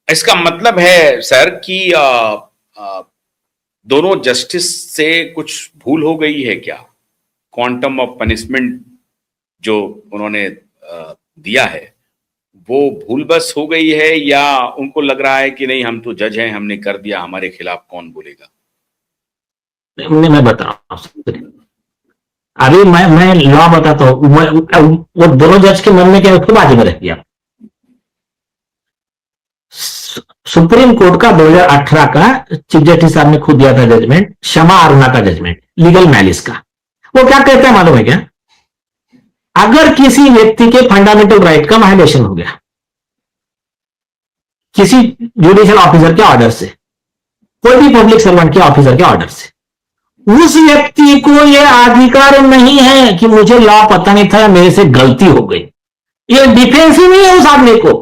इसका मतलब है सर कि आ, दोनों जस्टिस से कुछ भूल हो गई है क्या? क्वांटम ऑफ पनिशमेंट जो उन्होंने दिया है वो भूल बस हो गई है, या उनको लग रहा है कि नहीं हम तो जज हैं, हमने कर दिया, हमारे खिलाफ कौन बोलेगा? मैं बता रहा हूँ, अभी मैं लॉ बताता हूँ। वो दोनों जज के मन में क्या उसको बाजू में रख दिया। सुप्रीम कोर्ट का 2018 का चीफ जस्टिस साहब ने खुद दिया था जजमेंट, शमा अरुणा का जजमेंट लीगल मैलिस का। वो क्या कहता है मालूम है क्या? अगर किसी व्यक्ति के फंडामेंटल राइट का वायलेशन हो गया किसी जुडिशियल ऑफिसर के ऑर्डर से, कोई भी पब्लिक सर्वेंट के ऑफिसर के ऑर्डर से, उस व्यक्ति को यह अधिकार नहीं है कि मुझे लॉ पता नहीं था, मेरे से गलती हो गई। ये डिफेंस ही नहीं है उस आदमी को,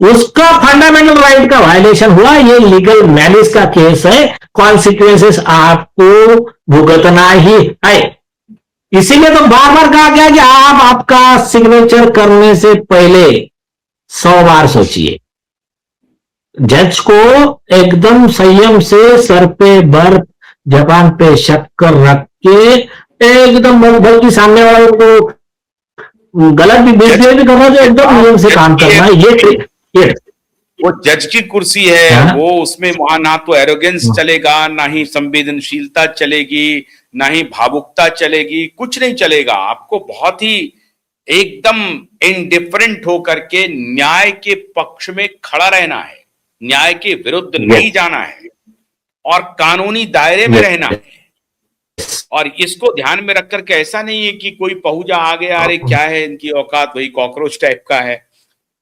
उसका फंडामेंटल राइट का वायलेशन हुआ, ये लीगल मैलिस का केस है, कॉन्सिक्वेंसेस आपको भुगतना ही है। इसीलिए तो बार बार कहा गया कि आप आपका सिग्नेचर करने से पहले 100 बार सोचिए। जज को एकदम संयम से सर पे बर्फ जबान पे शक्कर रख के एकदम, बल्कि सामने वाले को गलत भी बिहेवियर भी करना चाहिए, एकदम नियम से काम करना है। ये वो जज की कुर्सी है, वो उसमें वहां ना तो एरोगेंस चलेगा, ना ही संवेदनशीलता चलेगी, ना ही भावुकता चलेगी, कुछ नहीं चलेगा। आपको बहुत ही एकदम इंडिफरेंट होकर के न्याय के पक्ष में खड़ा रहना है, न्याय के विरुद्ध नहीं जाना है और कानूनी दायरे में रहना है। और इसको ध्यान में रखकर के ऐसा नहीं है कि कोई पहुंचा आ गया, अरे क्या है इनकी औकात, वही कॉकरोच टाइप का है,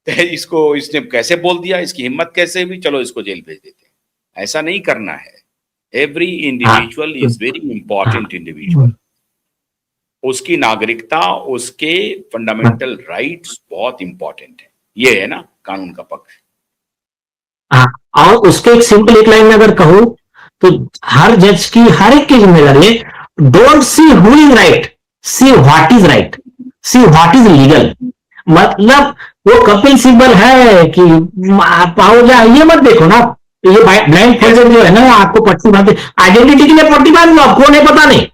इसको इसने कैसे बोल दिया, इसकी हिम्मत कैसे हुई, चलो इसको जेल भेज देते हैं। ऐसा नहीं करना है। Every individual is very important individual. उसकी नागरिकता, उसके फंडामेंटल राइट्स बहुत इंपॉर्टेंट है। ये है ना कानून का पक्ष। और उसके एक सिंपल एक लाइन में अगर कहूं तो हर जज की, हर एक की जिम्मेदारी है, don't see who is right, C what is right, C what is legal. मतलब वो कपिल सिब्बल है कि पाओजा, ये मत देखो ना, ये ब्लाइंड पर्सन जो है ना, आपको पट्टी बांधे, आइडेंटिटी के लिए पट्टी बांध लो, आपको नहीं पता नहीं,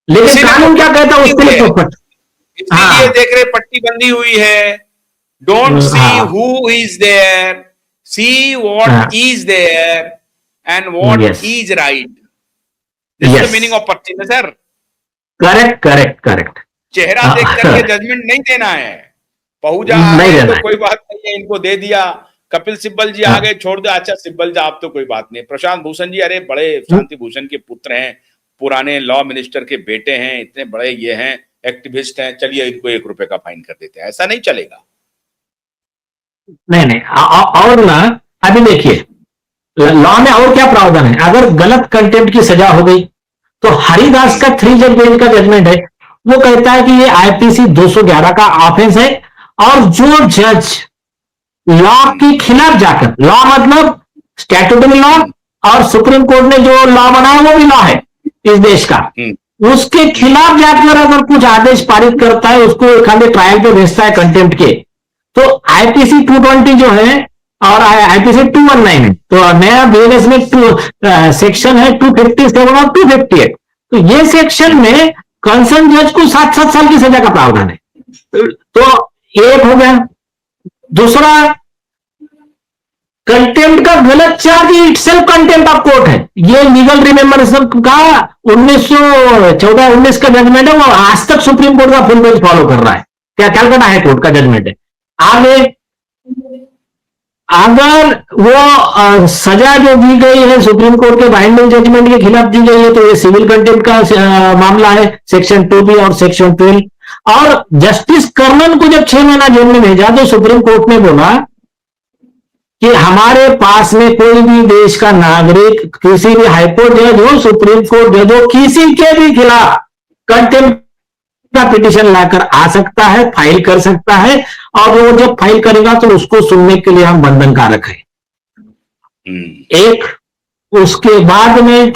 लेकिन कानून क्या कहता है उसके लिए पट्टी। इसलिए देख रहे पट्टी बंधी हुई है। Don't see who is there, see what is there and what is right. This is the meaning of पट्टी ना सर। Correct correct correct. चेहरा देख करके जजमेंट नहीं देना है। पहुंचा तो कोई बात नहीं है, इनको दे दिया, कपिल सिब्बल जी आ गए, छोड़ दो, अच्छा सिब्बल जी आप तो कोई बात नहीं, प्रशांत भूषण जी अरे बड़े शांति भूषण के पुत्र हैं, पुराने लॉ मिनिस्टर के बेटे हैं, इतने बड़े ये हैं, एक्टिविस्ट हैं, चलिए इनको 1 रुपए का फाइन कर देते हैं। ऐसा नहीं चलेगा। नहीं और ना, अभी देखिए लॉ में और क्या प्रावधान है। अगर गलत कंटेंट की सजा हो गई तो हरिदास का 3 जज बेंच का जजमेंट है, वो कहता है कि ये आईपीसी 211 का ऑफेंस है, और जो जज लॉ के खिलाफ जाकर, लॉ मतलब स्टैट्यूटरी लॉ और सुप्रीम कोर्ट ने जो लॉ बनाया वो भी लॉ है इस देश का, उसके खिलाफ जाकर अगर कुछ आदेश पारित करता है, उसको खाली ट्रायल पे भेजता है कंटेम्प्ट के, तो आईपीसी 220 जो है और आईपीसी 219 है, तो नया बीएनएस में सेक्शन है 257 और 258। तो ये सेक्शन में कंसर्न जज को 7-7 साल की सजा का प्रावधान है। तो एक हो गया। दूसरा, कंटेम्प्ट का गलत charge itself contempt of court है। ये लीगल रिमेम्बरेंस का 1914-19 का जजमेंट है, वो आज तक सुप्रीम कोर्ट का फुल बेंच फॉलो कर रहा है। क्या कैलकाटा हाई कोर्ट का जजमेंट है। आगे अगर वो सजा जो दी गई है सुप्रीम कोर्ट के बाइंडिंग जजमेंट के खिलाफ दी गई है, तो ये सिविल कंटेम्प्ट का मामला है, सेक्शन 2B और सेक्शन 12। और जस्टिस कर्नल को जब 6 महीना जेल में भेजा तो सुप्रीम कोर्ट ने बोला कि हमारे पास में कोई भी देश का नागरिक, किसी भी हाईकोर्ट जज हो, सुप्रीम कोर्ट जज हो, किसी के भी खिलाफ कंटेम्प्ट का पिटीशन लाकर आ सकता है, फाइल कर सकता है, और वो जब फाइल करेगा तो उसको सुनने के लिए हम बंधन कारक है। एक उसके बाद में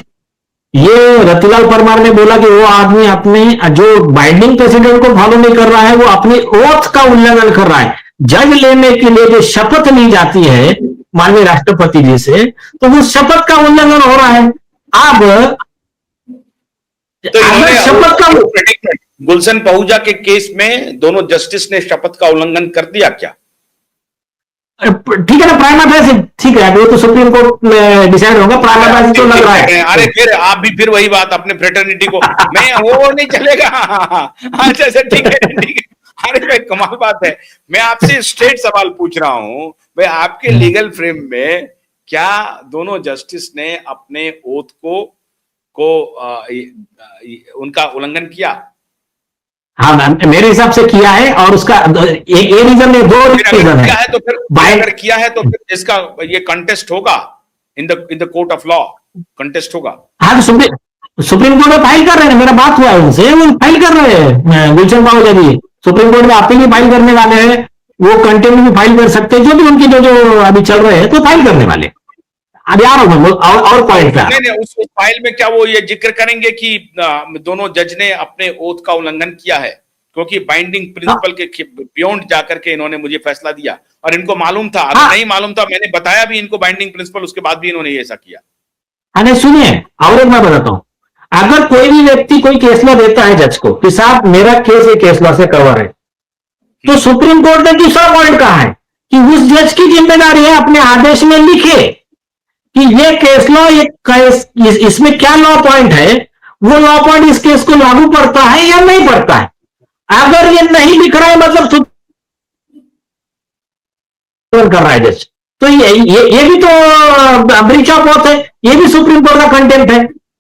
ये रतिलाल परमार ने बोला कि वो आदमी अपने जो बाइंडिंग प्रेसिडेंट को फॉलो नहीं कर रहा है, वो अपनी ओथ का उल्लंघन कर रहा है। जज लेने के लिए जो शपथ ली जाती है, माननीय राष्ट्रपति जी से, तो उस शपथ का उल्लंघन हो रहा है। अब तो अगर शपथ का गुलशन पहूजा के केस में दोनों जस्टिस ने शपथ का उल्लंघन कर दिया क्या? ठीक है ना, प्राइमा फेसी ठीक है, वो तो सुप्रीम कोर्ट में डिसाइड होगा। प्राइमा फेसी तो लग रहा है। अरे फिर आप भी फिर वही बात अपने फ्रेटर्निटी को मैं वो नहीं चलेगा। अच्छा ठीक है ठीक है। अरे भाई कमाल बात है। मैं आपसे स्ट्रेट सवाल पूछ रहा हूं भाई, आपके लीगल फ्रेम में क्या दोनों जस्टिस ने अपने ओथ को उनका उल्लंघन किया? हाँ मैम, मेरे हिसाब से किया है, और उसका ये रीजन है, दो रीजन है। तो फिर अगर किया है तो फिर इसका ये कंटेस्ट होगा in the court of law, contest होगा। हाँ, तो सुप्रीम कोर्ट में फाइल कर रहे हैं, मेरा बात हुआ है उनसे, वो फाइल कर रहे हैं। गुलशन पहूजा जी सुप्रीम कोर्ट में अपील भी फाइल करने वाले हैं, वो कंटेम्प्ट भी फाइल कर सकते हैं, जो भी उनकी जो अभी चल रहे हैं तो फाइल करने वाले। अब यार और पॉइंट क्या नहीं उस फाइल में क्या वो ये जिक्र करेंगे कि दोनों जज ने अपने ओथ का उल्लंघन किया है, क्योंकि बाइंडिंग प्रिंसिपल के बियॉन्ड जाकर के इन्होंने मुझे फैसला दिया, और इनको मालूम था, अगर नहीं मालूम था मैंने बताया भी इनको बाइंडिंग प्रिंसिपल, उसके बाद भी इन्होंने ऐसा किया। अरे सुनिए, और एक मैं बताता हूं, अगर कोई भी व्यक्ति कोई केस लॉ देता है जज को कि साहब मेरा केस ये केस लॉ से कवर है, तो सुप्रीम कोर्ट ने दूसरा पॉइंट कहा है कि उस जज की जिम्मेदारी है अपने आदेश में लिखे कि ये केस लॉ, ये इसमें क्या लॉ पॉइंट है, वो लॉ पॉइंट इस केस को लागू पड़ता है या नहीं पड़ता है। अगर ये नहीं लिख रहा है मतलब कर रहा है जज, तो ये भी तो ब्रीच ऑफ ओथ है, ये भी सुप्रीम कोर्ट का कंटेम्प्ट है।